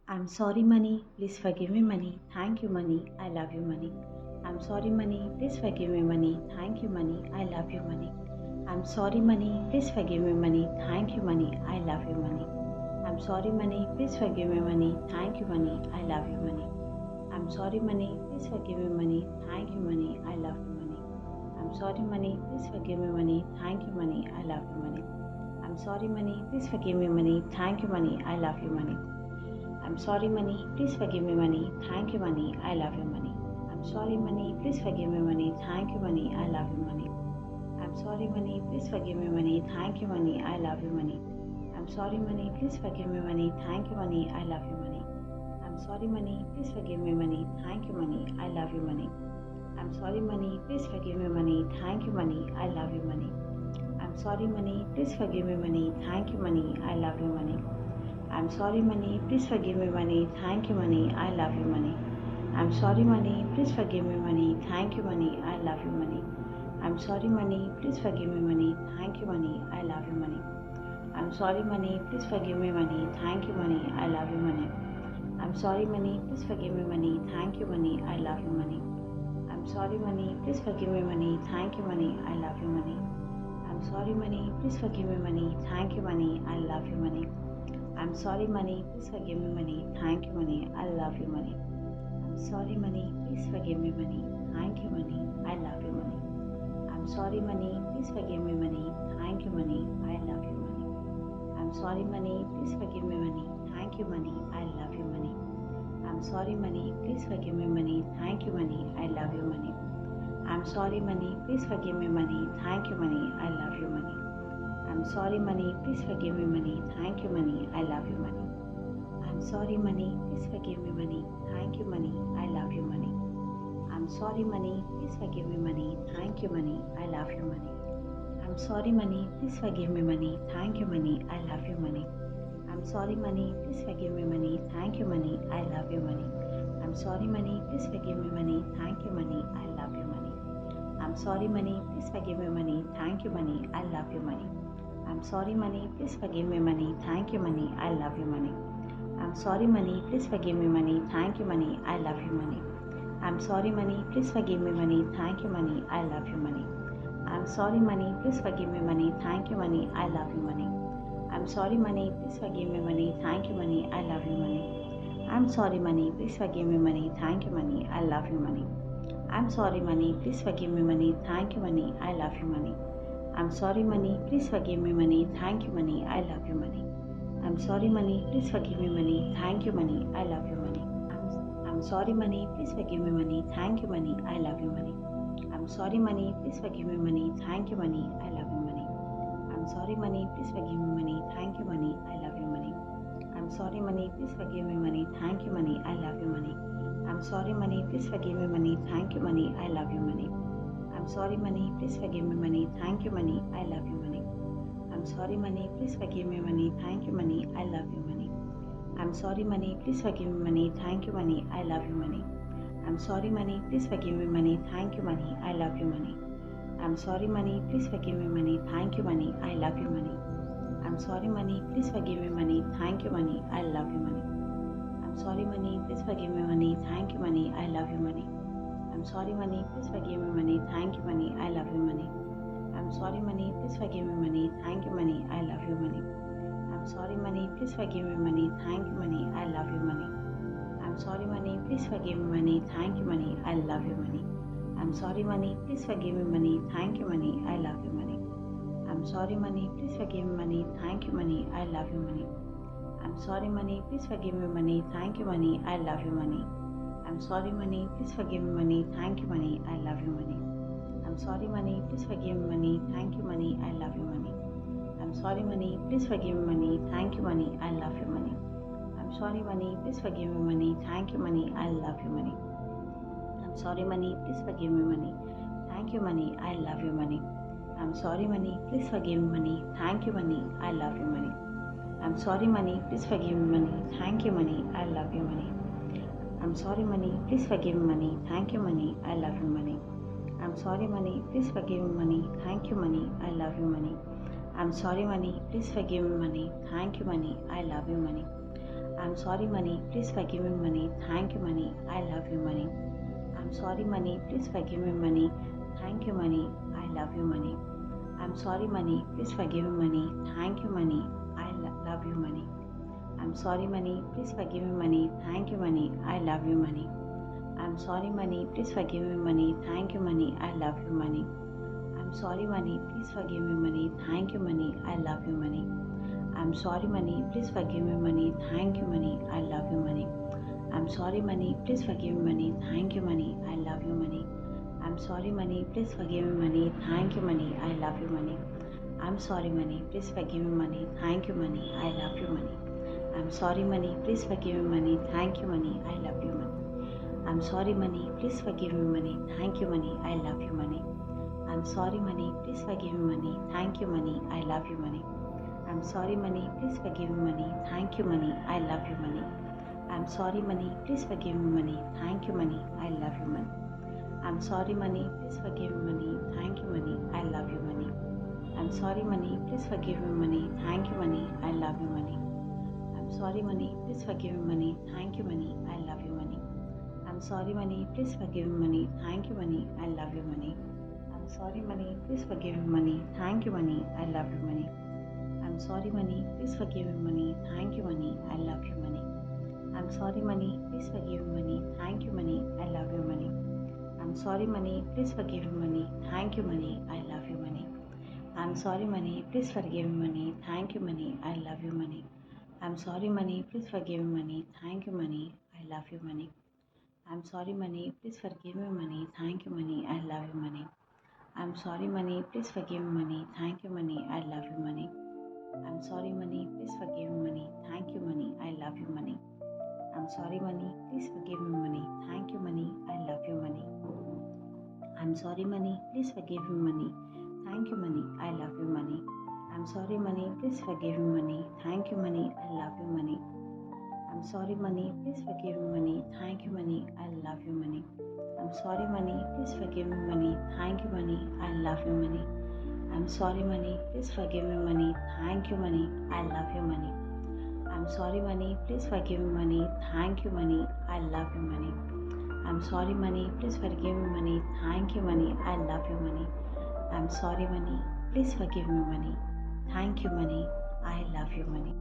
I'm sorry, money. Please forgive me, money. Thank you, money. I love you, money. I'm sorry, money. Please forgive me, money. Thank you, money. I love you, money. I'm sorry, money. Please forgive me, money. Thank you, money. I love you, money. I'm sorry, money. Please forgive me, money. Thank you, money. I love you, money. I'm sorry, money. Please forgive me, money. Thank you, money. I love you, money. I'm sorry, money. Please forgive me, money. Thank you, money. I love you, money. I'm sorry, money. Please forgive me, money. Thank you, money. I love you, money. I'm sorry, money. Please forgive me, money. Thank you, money. I love you, money. I'm sorry, money. Please forgive me, money. Thank you, money. I love you, money. I'm sorry, money. Please forgive me, money. Thank you, money. I love you, money. I'm sorry, money. Please forgive me, money. Thank you, money. I love you, money. I'm sorry, money. Please forgive me, money. Thank you, money. I love you, money. I'm sorry, money. Please forgive me, money. Thank you, money. I love you, money. I'm sorry, money. Please forgive me, money. Thank you, money. I love you, money. I'm sorry, money. Please forgive me, money. Thank you, money. I love you, money. I'm sorry, money. Please forgive me, money. Thank you, money. I love you, money. I'm sorry, money. Please forgive me, money. Thank you, money. I love you, money. I'm sorry, money. Please forgive me, money. Thank you, money. I love you, money. I'm sorry, money. Please forgive me, money. Thank you, money. I love you, money. I'm sorry, money. Please forgive me, money. Thank you, money. I love you, money. I'm sorry, money. Please forgive me, money. Thank you, money. I love you, money. I'm sorry, money. Please forgive me, money. Thank you, money. I love you, money. I'm sorry, money. Please forgive me, money. Thank you, money. I love you, money. I'm sorry, money. Please forgive me, money. Thank you, money. I love you, money. I'm sorry, money. Please forgive me, money. Thank you, money. I love you, money. I'm sorry, money. Please forgive me, money. Thank you, money. I love you, money. I'm sorry, money. Please forgive me, money. Thank you, money. I love you, money. I'm sorry, money. Please forgive me, money. Thank you, money. I love you, money. I'm sorry, money. Please forgive me, money. Thank you, money. I love you, money. I'm sorry, money. Please forgive me, money. Thank you, money. I love you, money. I'm sorry, money. Please forgive me, money. Thank you, money. I love you, money. I'm sorry, money. Please forgive me, money. Thank you, money. I love you, money. I'm sorry, money. Please forgive me, money. Thank you, money. I love you, money. I'm sorry, money. Please forgive me, money. Thank you, money. I love you, money. I'm sorry, money. Please forgive me, money. Thank you, money. I love you, money. I'm sorry, money. Please forgive me, money. Thank you, money. I love you, money. I'm sorry, money. Please forgive me, money. Thank you, money. I love you, money. I'm sorry, money. Please forgive me, money. Thank you, money. I love you, money. I'm sorry, money. Please forgive me, money. Thank you, money. I love you, money. I'm sorry, money. Please forgive me, money. Thank you, money. I love you, money. I'm sorry, money. Please forgive me, money. Thank you, money. I love you, money. I'm sorry, money. Please forgive me, money. Thank you, money. I love you, money. I'm sorry, money. Please forgive me, money. Thank you, money. I love you, money. I'm sorry, money. Please forgive me, money. Thank you, money. I love you, money. I'm sorry, money. Please forgive me, money. Thank you, money. I love you, money. I'm sorry, money. Please forgive me, money. Thank you, money. I love you, money. I'm sorry, money. Please forgive me, money. Thank you, money. I love you, money. I'm sorry, money. Please forgive me, money. Thank you, money. I love you, money. I'm sorry, money. Please forgive me, money. Thank you, money. I love you, money. I'm sorry, money. Please forgive me, money. Thank you, money. I love you, money. I'm sorry, money. Please forgive me, money. Thank you, money. I love you, money. I'm sorry, money. Please forgive me, money. Thank you, money. I love you, money. I'm sorry, money. Please forgive me, money. Thank you, money. I love you, money. I'm sorry, money. Please forgive me, money. Thank you, money. I love you, money. I'm sorry, money. Please forgive me, money. Thank you, money. I love you, money. I'm sorry, money. Please forgive me, money. Thank you, money. I love you, money. I'm sorry, money. Please forgive me, money. Thank you, money. I love you, money. I'm sorry, money. Please forgive me, money. Thank you, money. I love you, money. I'm sorry, money. Please forgive me, money. Thank you, money. I love you, money. I'm sorry, money. Please forgive me, money. Thank you, money. I love you, money. I'm sorry, money. Please forgive me, money. Thank you, money. I love you, money. I'm sorry, money. Please forgive me, money. Thank you, money. I love you, money. I'm sorry, money. Please forgive me, money. Thank you, money. I love you, money. I'm sorry, money. Please forgive me, money. Thank you, money. I love you, money. I'm sorry, money. Please forgive me, money. Thank you, money. I love you, money. I'm sorry, money. Please forgive me, money. Thank you, money. I love you, money. I'm sorry, money. Please forgive me, money. Thank you, money. I love you, money. I'm sorry, money. Please forgive me, money. Thank you, money. I love you, money. I'm sorry, money. Please forgive me, money. Thank you, money. I love you, money. I'm sorry, money. Please forgive me, money. Thank you, money. I love you, money. I'm sorry, money. Please forgive me, money. Thank you, money. I love you, money. I'm sorry, money. Please forgive me, money. Thank you, money. I love you, money. I'm sorry money, please forgive me money. Thank you money, I love you money. I'm sorry money, please forgive me money. Thank you money, I love you money. I'm sorry money, please forgive me money. Thank you money, I love you money. I'm sorry money, please forgive me money. Thank you money, I love you money. I'm sorry money, please forgive me money. Thank you money, I love you money. I'm sorry money, please forgive me money. Thank you money, I love you money. I'm sorry money, please forgive me money. Thank you money, I love you money. I'm sorry money, please forgive me money. Thank you money, I love you money. I'm sorry money, please forgive me money. Thank you money, I love you money. I'm sorry money, please forgive me money. Thank you money, I love you money. I'm sorry money, please forgive me money. Thank you money, I love you money. I'm sorry money, please forgive me money. Thank you money, I love you money. I'm sorry money, please forgive me money. Thank you money, I love you money. I'm sorry money, please forgive me money. Thank you money, I love you money. I'm sorry money, please forgive me money. Thank you money, I love you money. I'm sorry money, please forgive me money. Thank you money, I love you money. I'm sorry money, please forgive me money. Thank you money, I love you money. I'm sorry money, please forgive me money. Thank you money, I love you money. I'm sorry money, please forgive me money. Thank you money, I love you money. I'm sorry money, please forgive me money. Thank you money, I love you money. I'm sorry money, please forgive me money. Thank you money, I love you money. I'm sorry money, please forgive me money. Thank you money, I love you money. I'm sorry money, please forgive me money. Thank you money, I love you money. I'm sorry money, please forgive me money. Thank you money, I love you money. I'm sorry money, please forgive me money. Thank you money, I love you money. I'm sorry money, please forgive me money. Thank you money, I love you money. I'm sorry money, please forgive me money. Thank you money, I love you money. I'm sorry money, please forgive me money. Thank you money, I love you money. I'm sorry money, please forgive me money. Thank you money, I love you money. I'm sorry money, please forgive me money. Thank you money, I love you money. I'm sorry money, please forgive me money. Thank you money, I love you money. I'm sorry money, please forgive me money. Thank you money, I love you money. I'm sorry money, please forgive me money. Thank you money, I love you money. I'm sorry money, please forgive me money. Thank you money, I love you money. I'm sorry money, please forgive me money. Thank you money, I love you money. I'm sorry money, please forgive me money. Thank you money, I love you money. I'm sorry money, please forgive me money. Thank you money, I love you money.